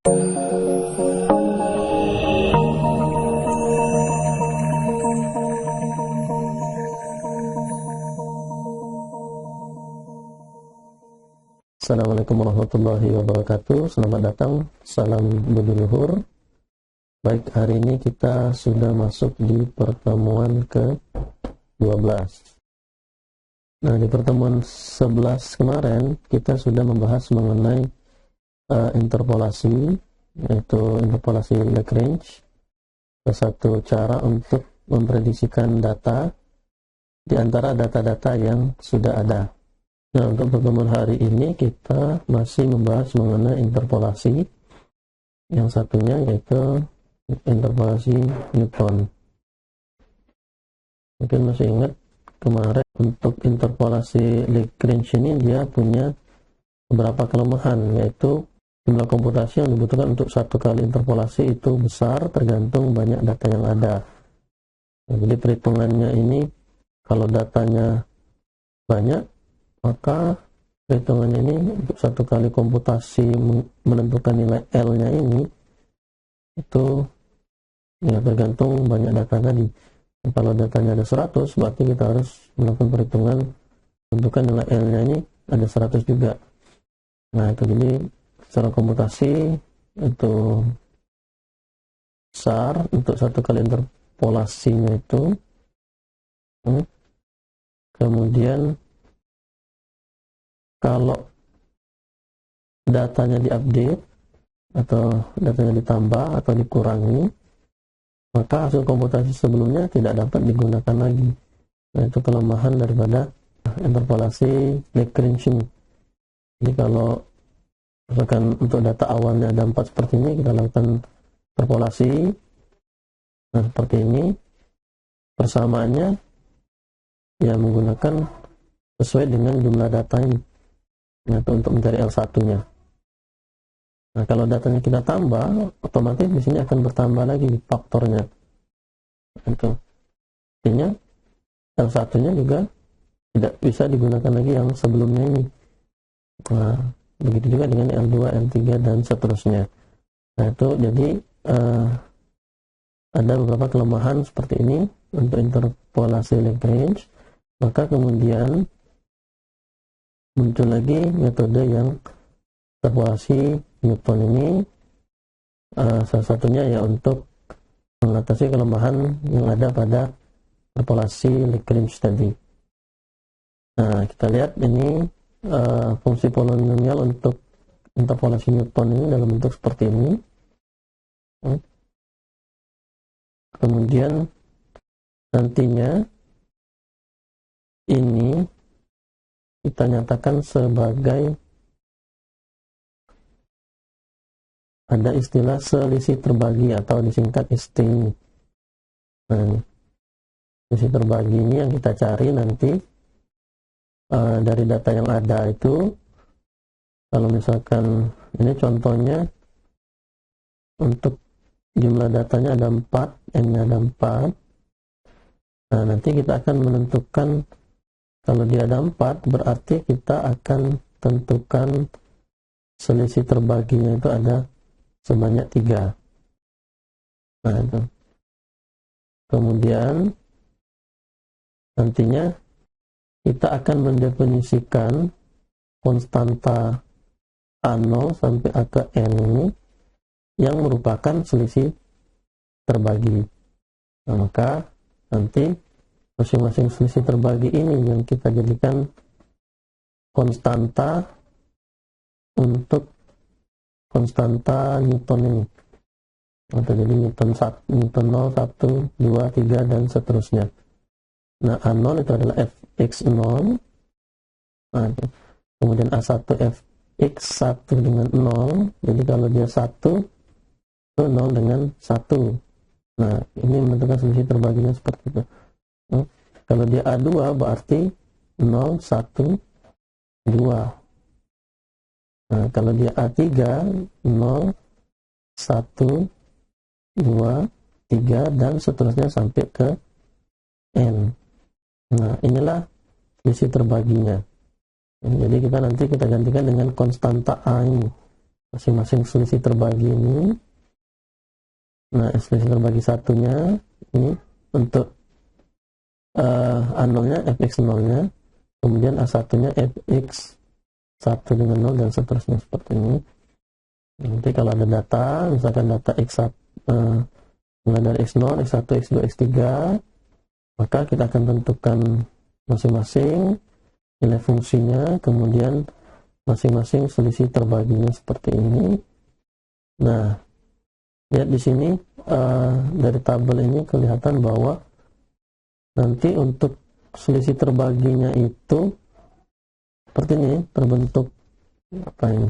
Assalamualaikum warahmatullahi wabarakatuh. Selamat datang, salam berluhur. Baik, hari ini kita sudah masuk di pertemuan ke-12. Nah, di pertemuan 11 kemarin kita sudah membahas mengenai interpolasi, yaitu interpolasi Lagrange, satu cara untuk memprediksikan data di antara data-data yang sudah ada. Nah, untuk pertemuan hari ini kita masih membahas mengenai interpolasi. Yang satunya yaitu interpolasi Newton. Mungkin masih ingat kemarin untuk interpolasi Lagrange ini dia punya beberapa kelemahan, yaitu jumlah komputasi yang dibutuhkan untuk satu kali interpolasi itu besar tergantung banyak data yang ada. Nah, jadi perhitungannya ini kalau datanya banyak, maka perhitungannya ini untuk satu kali komputasi menentukan nilai L-nya ini itu ya tergantung banyak data tadi. Kalau datanya ada 100, berarti kita harus melakukan perhitungan menentukan nilai L-nya ini ada 100 juga. Nah, itu jadi secara komputasi itu besar untuk satu kali interpolasinya itu. Kemudian kalau datanya diupdate atau datanya ditambah atau dikurangi, maka hasil komputasi sebelumnya tidak dapat digunakan lagi. Nah, itu kelemahan daripada interpolasi Lagrange ini. Jadi kalau misalkan untuk data awalnya ada 4 seperti ini, kita lakukan interpolasi. Nah, seperti ini. Persamaannya ya menggunakan sesuai dengan jumlah data ini. Nah, itu untuk mencari L1-nya. Nah, kalau datanya kita tambah, otomatis di sini akan bertambah lagi faktornya. Itu. Artinya L1-nya juga tidak bisa digunakan lagi yang sebelumnya ini. Nah, begitu juga dengan L2, L3 dan seterusnya. Nah, itu jadi ada beberapa kelemahan seperti ini untuk interpolasi Lagrange. Maka kemudian muncul lagi metode yang interpolasi Newton ini, salah satunya ya untuk mengatasi kelemahan yang ada pada interpolasi Lagrange tadi. Nah, kita lihat ini fungsi polinomial untuk interpolasi Newton ini dalam bentuk seperti ini. Kemudian nantinya ini kita nyatakan sebagai ada istilah selisih terbagi atau disingkat ST. Nah, selisih terbagi ini yang kita cari nanti dari data yang ada itu. Kalau misalkan ini contohnya untuk jumlah datanya ada 4, N-nya ada 4. Nah, nanti kita akan menentukan kalau dia ada 4, berarti kita akan tentukan selisih terbaginya itu ada sebanyak 3. Nah, itu. Kemudian nantinya kita akan mendefinisikan konstanta A0 sampai A ke N ini yang merupakan selisih terbagi. Nah, maka nanti masing-masing selisih terbagi ini yang kita jadikan konstanta untuk konstanta Newton ini. Atau jadi Newton 1, Newton 0, 1, 2, 3 dan seterusnya. Nah, A0 itu adalah Fx0. Nah, kemudian A1 Fx1 dengan 0. Jadi kalau dia 1 itu 0 dengan 1. Nah, ini menentukan selisih terbaginya seperti itu. Kalau dia A2 berarti 0, 1, 2. Nah, kalau dia A3 0, 1, 2, 3 dan seterusnya sampai ke N. Nah, inilah selisih terbaginya. Jadi kita nanti kita gantikan dengan konstanta A ini. masing-masing selisih terbagi ini. Nah, selisih terbagi satunya ini untuk A0-nya fx0-nya, kemudian A1-nya fx1 dengan 0 dan seterusnya seperti ini. Nanti kalau ada data, misalkan data x1 mulai dari x0, x1, x2, x3, maka kita akan tentukan masing-masing nilai fungsinya, kemudian masing-masing selisih terbaginya seperti ini. Nah, lihat di sini dari tabel ini kelihatan bahwa nanti untuk selisih terbaginya itu seperti ini, terbentuk apa ini.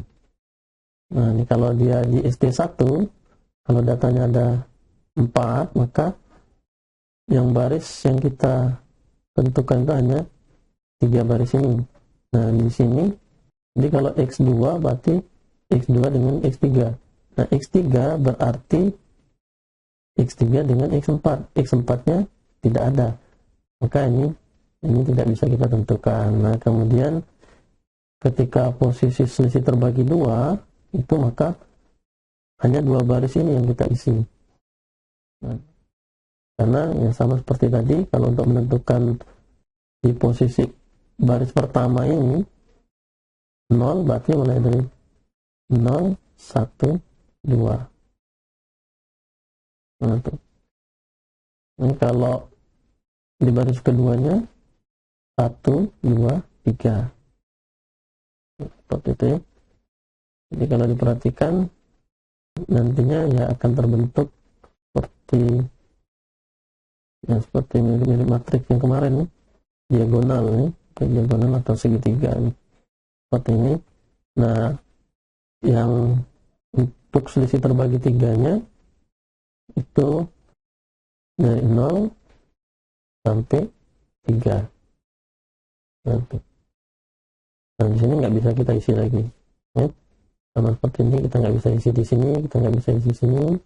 Nah, ini kalau dia di ST1, kalau datanya ada 4, maka yang baris yang kita tentukan itu hanya 3 baris ini. Nah, di sini, jadi kalau X2 berarti X2 dengan X3. Nah, X3 berarti X3 dengan X4. X4-nya tidak ada. Maka ini tidak bisa kita tentukan. Nah, kemudian ketika posisi selisih terbagi 2, itu maka hanya 2 baris ini yang kita isi. Nah, karena yang sama seperti tadi, kalau untuk menentukan di posisi baris pertama ini 0, berarti mulai dari 0, 1, 2. Nah, itu. Ini kalau di baris keduanya 1, 2, 3. Seperti itu ya. Jadi kalau diperhatikan nantinya ya akan terbentuk seperti mirip matriks yang kemarin nih, diagonal nih, diagonal atau segitiga nih, seperti ini. Nah, yang untuk selisih terbagi 3-nya itu dari 0 sampai 3. Nah, di sini nggak bisa kita isi lagi ya. Sama seperti ini, kita nggak bisa isi di sini, kita nggak bisa isi sini.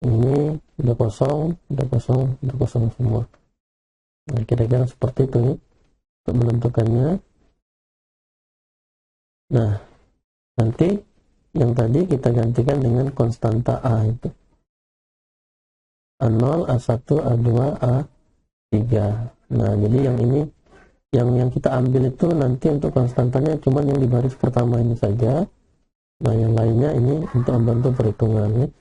Ini udah kosong semua. Nah, kira-kira seperti itu nih untuk menentukannya. Nah, nanti yang tadi kita gantikan dengan konstanta A itu. A0, A1, A2, A3. Nah, jadi yang ini yang kita ambil itu nanti untuk konstantanya cuma yang di baris pertama ini saja. Nah, yang lainnya ini untuk membantu perhitungan.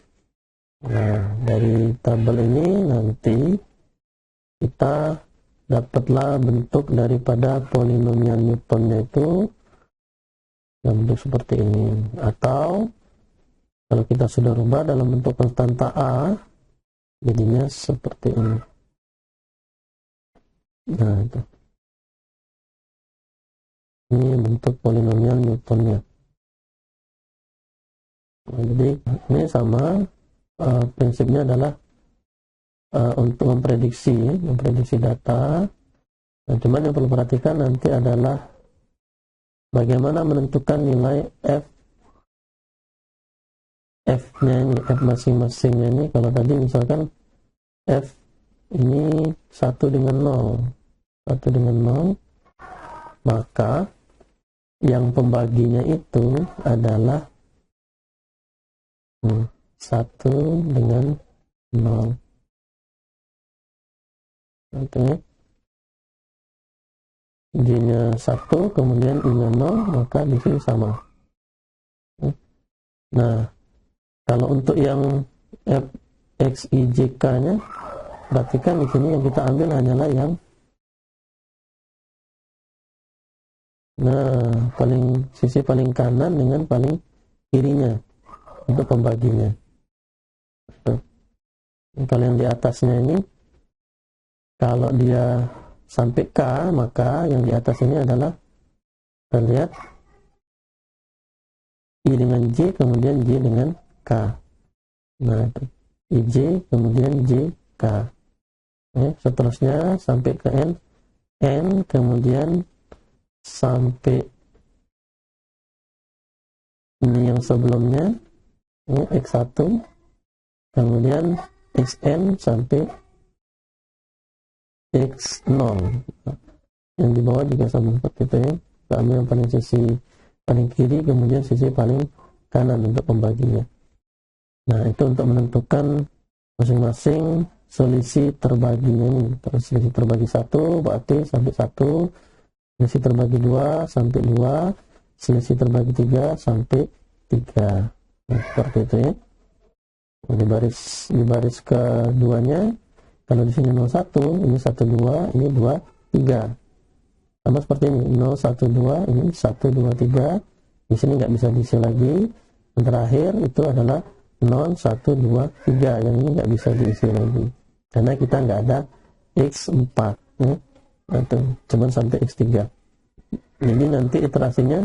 Nah, dari tabel ini nanti kita dapatlah bentuk daripada polinomial Newtonnya itu dalam bentuk seperti ini. Atau kalau kita sudah rubah dalam bentuk konstanta A, jadinya seperti ini. Nah, itu. Ini bentuk polinomial Newtonnya. Nah, jadi ini sama, prinsipnya adalah untuk memprediksi data. Nah, cuman yang perlu perhatikan nanti adalah bagaimana menentukan nilai F-nya ini, F masing-masingnya ini. Kalau tadi misalkan F ini 1 dengan 0, maka yang pembaginya itu adalah 1 dengan 0. Oke. J-nya 1, kemudian I-nya 0, maka di sini sama. Nah, kalau untuk yang FXIJK-nya, berarti kan di sini yang kita ambil hanyalah yang sisi paling kanan dengan paling kirinya untuk pembaginya. Kalau yang di atasnya ini, kalau dia sampai K, maka yang di atas ini adalah, kita lihat, I dengan J, kemudian J dengan K. Nah, itu IJ, kemudian JK. Seterusnya sampai ke N, kemudian sampai ini yang sebelumnya, X1, kemudian Xn sampai X0. Yang di bawah juga sama seperti itu ya. Kita ambil yang paling sisi paling kiri, kemudian sisi paling kanan untuk pembaginya. Nah, itu untuk menentukan masing-masing selisih terbaginya ini. Terus selisih terbagi 1 berarti sampai 1, selisih terbagi 2 sampai 2, selisih terbagi 3 sampai 3. Nah, seperti itu ya. Di baris keduanya, kalau di sini 01, ini 12, ini 23. Sama seperti ini, 012, ini 123. Di sini nggak bisa diisi lagi. Yang terakhir itu adalah 0123, yang ini nggak bisa diisi lagi karena kita nggak ada X4 ya. Atau cuman sampai X3. Jadi nanti iterasinya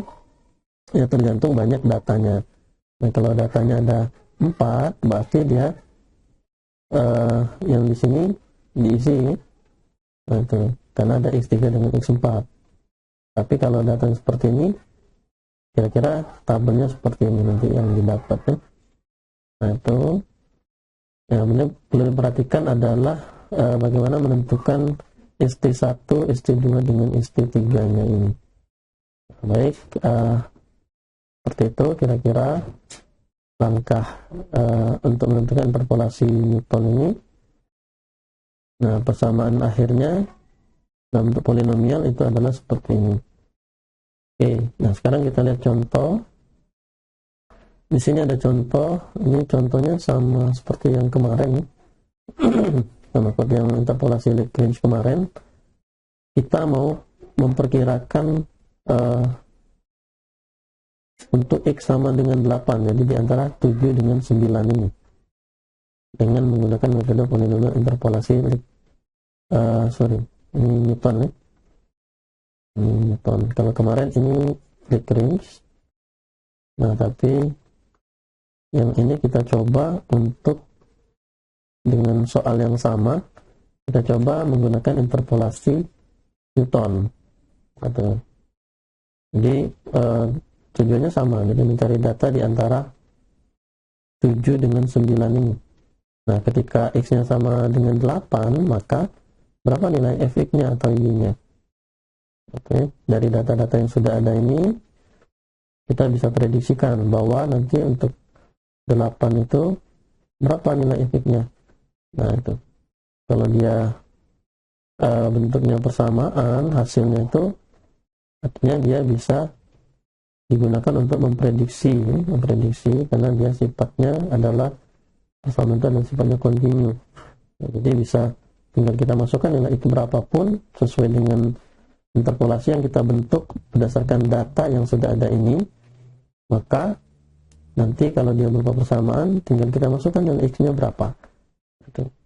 ya tergantung banyak datanya. Nah, kalau datanya ada 4, berarti dia yang di sini diisi. Nah, itu karena ada X3 dengan X4. Tapi kalau datanya seperti ini, kira-kira tabelnya seperti ini nanti yang didapat ya. Nah, itu yang perlu diperhatikan adalah bagaimana menentukan ST1, ST2 dengan ST3 nya ini. Baik, seperti itu kira-kira langkah untuk menentukan interpolasi Newton ini. Nah, persamaan akhirnya dalam bentuk polinomial itu adalah seperti ini. Oke, nah sekarang kita lihat contoh. Di sini ada contoh, ini contohnya sama seperti yang kemarin, sama seperti yang interpolasi Lagrange kemarin. Kita mau memperkirakan untuk X sama dengan 8, jadi di antara 7 dengan 9 ini, dengan menggunakan metode polinomial interpolasi ini Newton ya. Ini Newton. Kalau kemarin ini Lagrange. Nah, tapi yang ini kita coba untuk dengan soal yang sama, kita coba menggunakan interpolasi Newton. Jadi tujuannya sama, jadi mencari data di antara 7 dengan 9 ini. Nah, ketika X-nya sama dengan 8, maka berapa nilai Fx-nya atau Y-nya? Oke, dari data-data yang sudah ada ini, kita bisa prediksikan bahwa nanti untuk 8 itu berapa nilai Fx-nya. Nah, itu kalau dia bentuknya persamaan, hasilnya itu artinya dia bisa digunakan untuk memprediksi karena dia sifatnya adalah eksperimental dan sifatnya kontinu. Nah, jadi bisa tinggal kita masukkan nilai X berapapun sesuai dengan interpolasi yang kita bentuk berdasarkan data yang sudah ada ini, maka nanti kalau dia berupa persamaan, tinggal kita masukkan nilai X-nya berapa.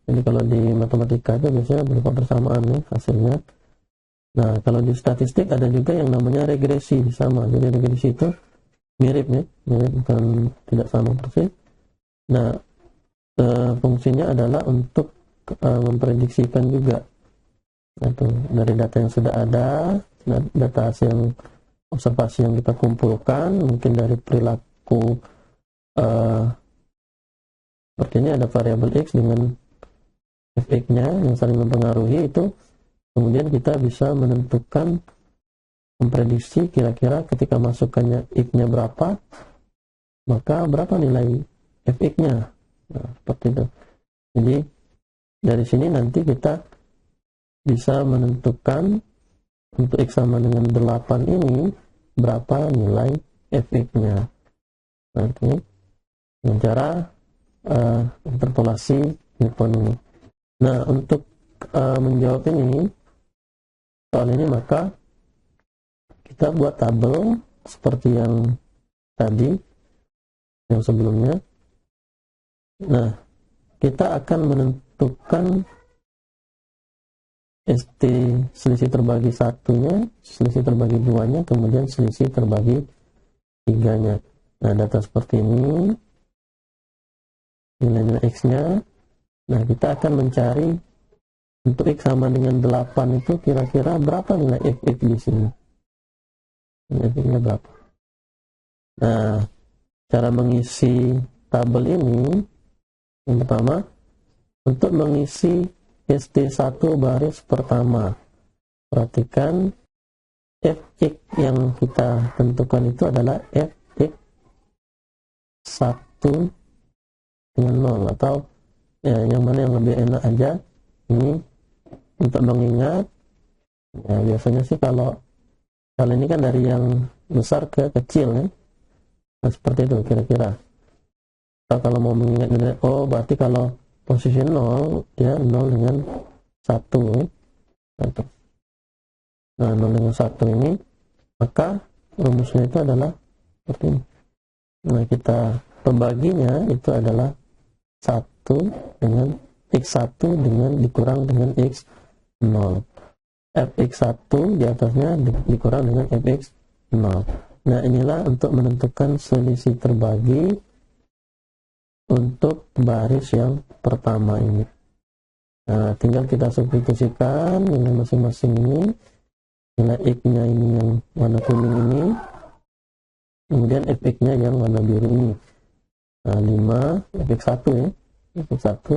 Jadi kalau di matematika itu biasanya berupa persamaan nih hasilnya. Nah, kalau di statistik ada juga yang namanya regresi, sama. Jadi regresi itu mirip ya, mirip bukan tidak sama persis. Nah, fungsinya adalah untuk memprediksikan juga. Nah, itu dari data yang sudah ada, data hasil observasi yang kita kumpulkan, mungkin dari perilaku seperti ini ada variabel X dengan Fx-nya yang saling mempengaruhi itu, kemudian kita bisa menentukan, memprediksi kira-kira ketika masukannya X-nya berapa, maka berapa nilai Fx-nya. Nah, seperti itu. Jadi dari sini nanti kita bisa menentukan untuk X sama dengan 8 ini berapa nilai Fx-nya. Nanti dengan cara interpolasi Newton ini. Nah, untuk menjawab ini soal ini, maka kita buat tabel seperti yang tadi, yang sebelumnya. Nah, kita akan menentukan ST selisih terbagi 1-nya, selisih terbagi 2-nya, kemudian selisih terbagi 3-nya. Nah, data seperti ini, nilai-nilai X-nya. Nah, kita akan mencari untuk X sama dengan 8 itu kira-kira berapa nilai Fx di sini. Fx-nya berapa? Nah, cara mengisi tabel ini, yang pertama, untuk mengisi ST1 baris pertama, perhatikan Fx yang kita tentukan itu adalah Fx 1 dengan 0, atau ya yang mana yang lebih enak aja ini untuk mengingat. Ya, biasanya sih kalau ini kan dari yang besar ke kecil ya. Nah, seperti itu kira-kira. Atau kalau mau mengingat, oh berarti kalau posisi 0 ya 0 dengan 1 ya. Nah 0 dengan 1 ini, maka rumusnya itu adalah seperti ini. Nah kita pembaginya itu adalah 1 dengan X1 dengan dikurang dengan X0. Fx1 di atasnya dikurang dengan Fx0. Nah inilah untuk menentukan selisih terbagi untuk baris yang pertama ini. Nah tinggal kita substitusikan nilai masing-masing ini, nilai X-nya ini yang warna kuning ini, kemudian Fx-nya yang warna biru ini. Nah 5 Fx1 ya, Fx1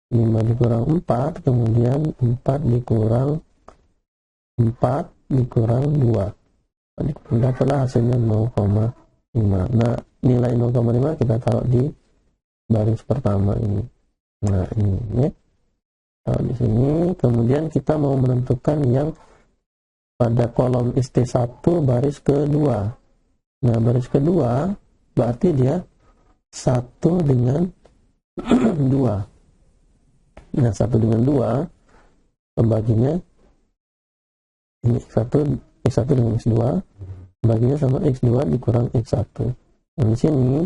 5 dikurang 4, kemudian 4 dikurang 4 dikurang 2, dapatlah hasilnya 0,5. Nah nilai 0,5 kita taruh di baris pertama ini. Nah ini ya, taruh di sini. Kemudian kita mau menentukan yang pada kolom ST1 baris kedua. Nah baris kedua berarti dia 1 dengan 2. Nah 1 dengan 2 pembaginya ini X1 dengan X2, baginya sama X2 dikurang X1. Nah di sini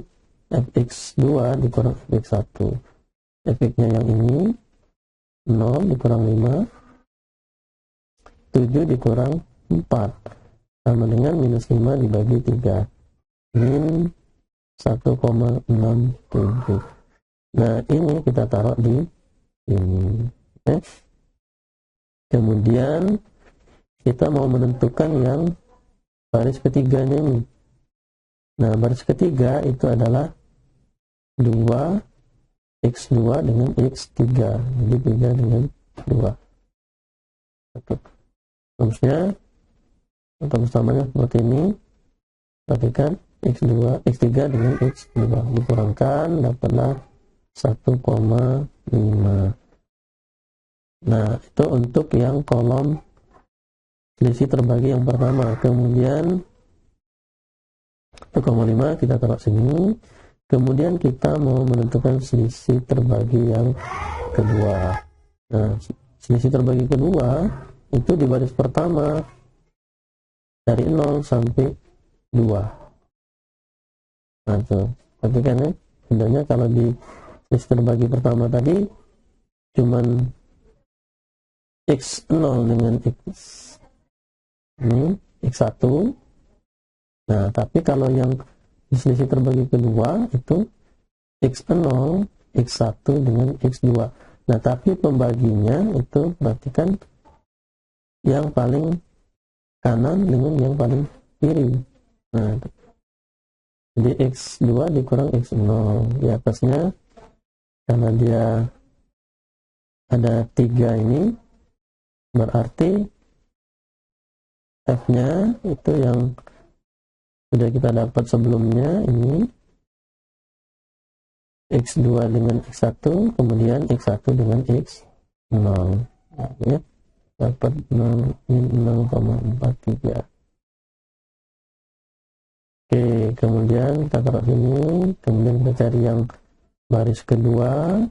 Fx2 dikurang Fx1, Fx-nya yang ini 0 dikurang 5, 7 dikurang 4 sama dengan minus 5 dibagi 3, min 1,67. Nah ini kita taruh di sini. Kemudian kita mau menentukan yang baris ketiganya ini. Nah baris ketiga itu adalah 2 X2 dengan X3, jadi 3 dengan 2. Terusnya atau pertamanya seperti ini. Perhatikan X3 dengan X2 dikurangkan, dapatlah 1,5. Nah itu untuk yang kolom selisih terbagi yang pertama. Kemudian 1,5 kita taruh sini. Kemudian kita mau menentukan selisih terbagi yang kedua. Nah selisih terbagi kedua itu di baris pertama dari 0 sampai 2. Nah tuh perhatikan ya, sebenarnya kalau di selisih terbagi pertama tadi cuman X0 dengan X ini X1. Nah tapi kalau yang selisih terbagi kedua itu X0 X1 dengan X2. Nah tapi pembaginya itu perhatikan yang paling kanan dengan yang paling kiri. Nah jadi X2 dikurang X0, di atasnya karena dia ada 3 ini berarti F-nya itu yang sudah kita dapat sebelumnya, ini X2 dengan X1, kemudian X1 dengan X0. Nah, ya, dapat 0,43. Oke, kemudian kita taruh sini, kemudian kita cari yang baris kedua.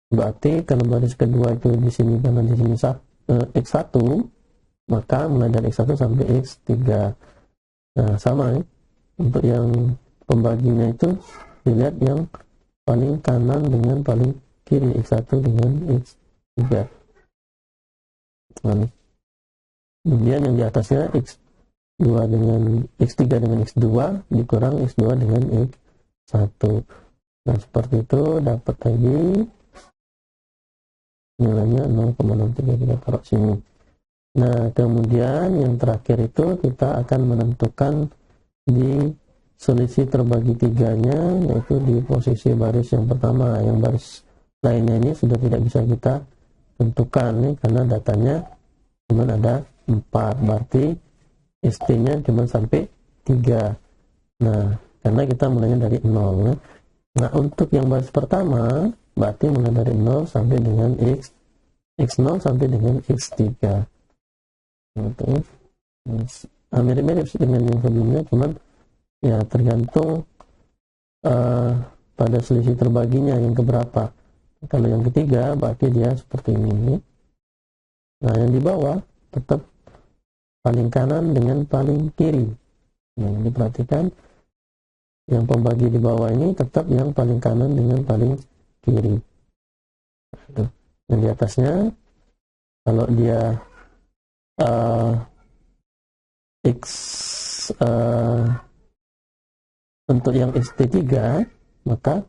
Berarti kalau baris kedua itu di sini, karena di sini X1, maka mulai dari X1 sampai X3. Nah sama ya, untuk yang pembaginya itu dilihat yang paling kanan dengan paling kiri, X1 dengan X3. Nah, kemudian yang di atasnya X2 dengan X3 dengan X2 dikurang X2 dengan X1. Nah seperti itu, dapat lagi nilainya 0,63, kita taruh sini. Nah kemudian yang terakhir itu kita akan menentukan di selisih terbagi tiganya, yaitu di posisi baris yang pertama. Yang baris lainnya ini sudah tidak bisa kita tentukan nih, karena datanya cuma ada 4, berarti ST nya cuma sampai 3. Nah karena kita mulainya dari 0 ya. Nah, untuk yang baris pertama berarti mulai dari 0 sampai dengan x0 sampai dengan x3 gitu. Mirip-mirip dengan yang sebelumnya, cuman ya tergantung pada selisih terbaginya yang keberapa. Kalau yang ketiga berarti dia seperti ini. Nah, yang di bawah tetap paling kanan dengan paling kiri. Nah, diperhatikan yang pembagi di bawah ini tetap yang paling kanan dengan paling kiri. Yang di atasnya kalau dia x untuk yang xt3 maka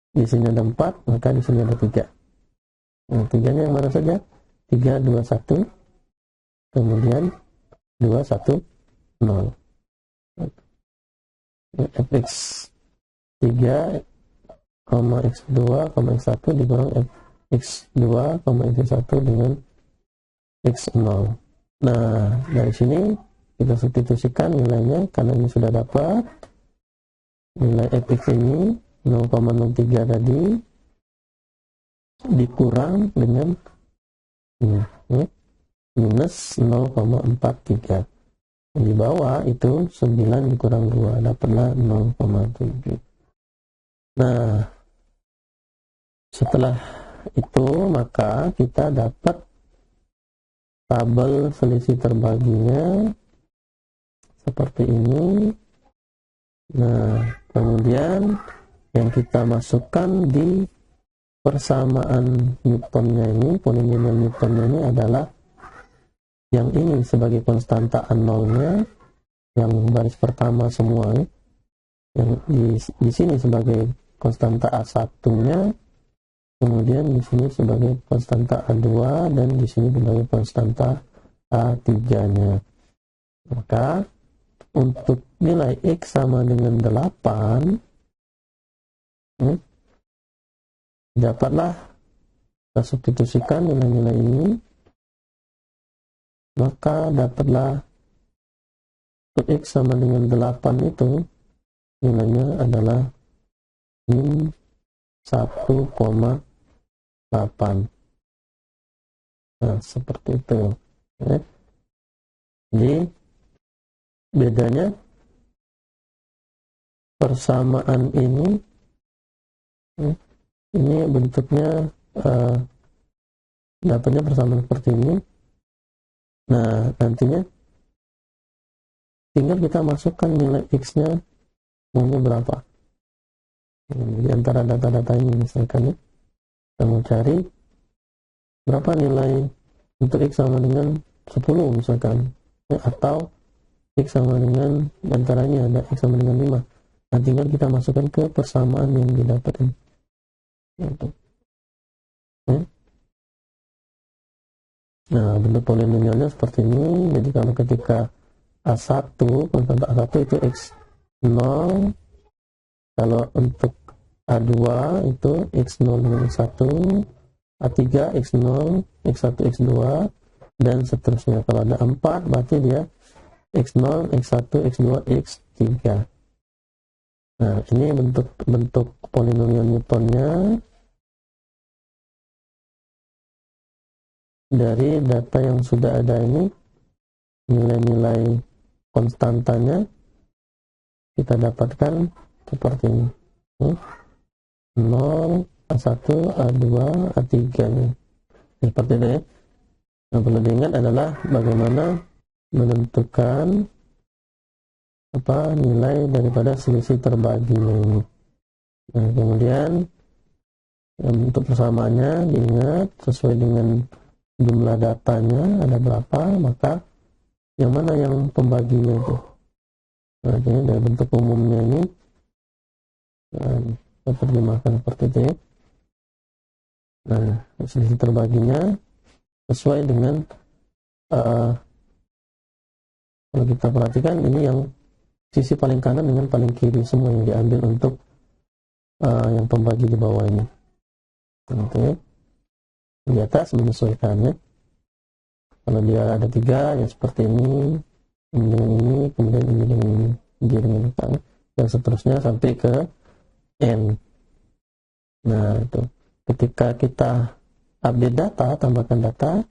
di sini ada 4, maka di sini ada 3. Nah, 3-nya yang mana saja? 3, 2, 1, kemudian 2, 1, 0. fx 3, x2, x1 dikurang x2, x1 dengan x0. Nah, dari sini kita substitusikan nilainya, karena ini sudah dapat nilai fx ini 0,03 tadi dikurang dengan minus 0,43. Di bawah itu 9 dikurang 2, dapatlah 0,7. Nah, setelah itu maka kita dapat tabel selisih terbaginya seperti ini. Nah, kemudian yang kita masukkan di persamaan Newtonnya ini, polinomial Newtonnya ini adalah yang ini sebagai konstanta nolnya, yang baris pertama semua, yang di sini sebagai konstanta A1-nya, kemudian di sini sebagai konstanta A2, dan di sini sebagai konstanta A3-nya. Maka untuk nilai X sama dengan 8, dapatlah kita substitusikan nilai-nilai ini, maka dapatlah untuk X sama dengan 8 itu nilainya adalah min 1,8. Nah, seperti itu ya. Jadi bedanya persamaan ini bentuknya dapatnya persamaan seperti ini. Nah, nantinya tinggal kita masukkan nilai X-nya maunya berapa. Di antara data-data ini misalkan ya, kita mau cari berapa nilai untuk X sama dengan 10 misalkan ya, atau X sama dengan antaranya ada X sama dengan 5. Nah, tinggal kita masukkan ke persamaan yang didapatkan. Nah, bentuk polinomialnya seperti ini. Jadi kalau ketika A1, konstanta A1 itu X0, kalau untuk A2 itu X0 dengan X1, A3 X0, X1, X2, dan seterusnya. Kalau ada 4, berarti dia X0, X1, X2, X3. Nah, ini bentuk polinomial Newtonnya dari data yang sudah ada ini. Nilai-nilai konstantanya kita dapatkan seperti ini. 0, A1, A2, A3 nih. Seperti itu ya. Nah, perlu diingat adalah bagaimana menentukan nilai daripada selisih terbaginya ini. Nah, kemudian untuk persamaannya diingat sesuai dengan jumlah datanya ada berapa, maka yang mana yang pembaginya itu. Nah, jadi dari bentuk umumnya ini dapat dimakan seperti itu ya. Nah, selisih terbaginya sesuai dengan kalau kita perhatikan ini yang sisi paling kanan dengan paling kiri semua yang diambil untuk yang pembagi di bawah ini. Oke. Di atas menyesuaikannya. Kalau dia ada 3 ya seperti ini dengan ini, kemudian ini dengan ini, ini dengan ini. dan seterusnya sampai ke N. Nah, itu ketika kita update data, tambahkan data,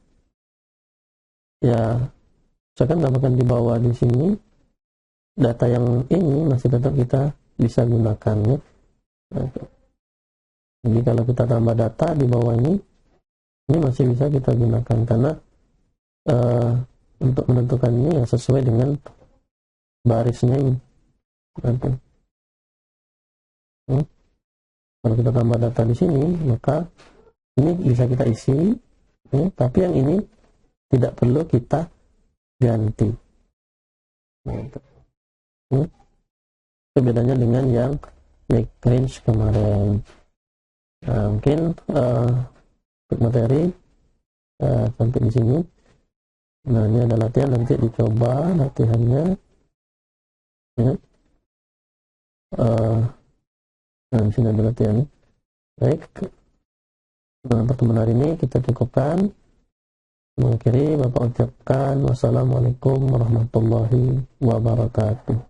ya misalkan tambahkan di bawah di sini, data yang ini masih tetap kita bisa gunakan ya. Nah, itu. Jadi kalau kita tambah data di bawah ini masih bisa kita gunakan karena untuk menentukan ini ya sesuai dengan barisnya ini. Nanti. Kalau kita tambah data di sini, maka ini bisa kita isi, ya, tapi yang ini tidak perlu kita ganti. Itu bedanya dengan yang make range kemarin. Nah, mungkin untuk materi sampai di sini. Nah, ini ada latihan, nanti dicoba latihannya. Ya. Nah, di sini ada latihan. Baik. Nah, pertemuan hari ini kita cukupkan. Mengakhiri, Bapak ucapkan wassalamualaikum warahmatullahi wabarakatuh.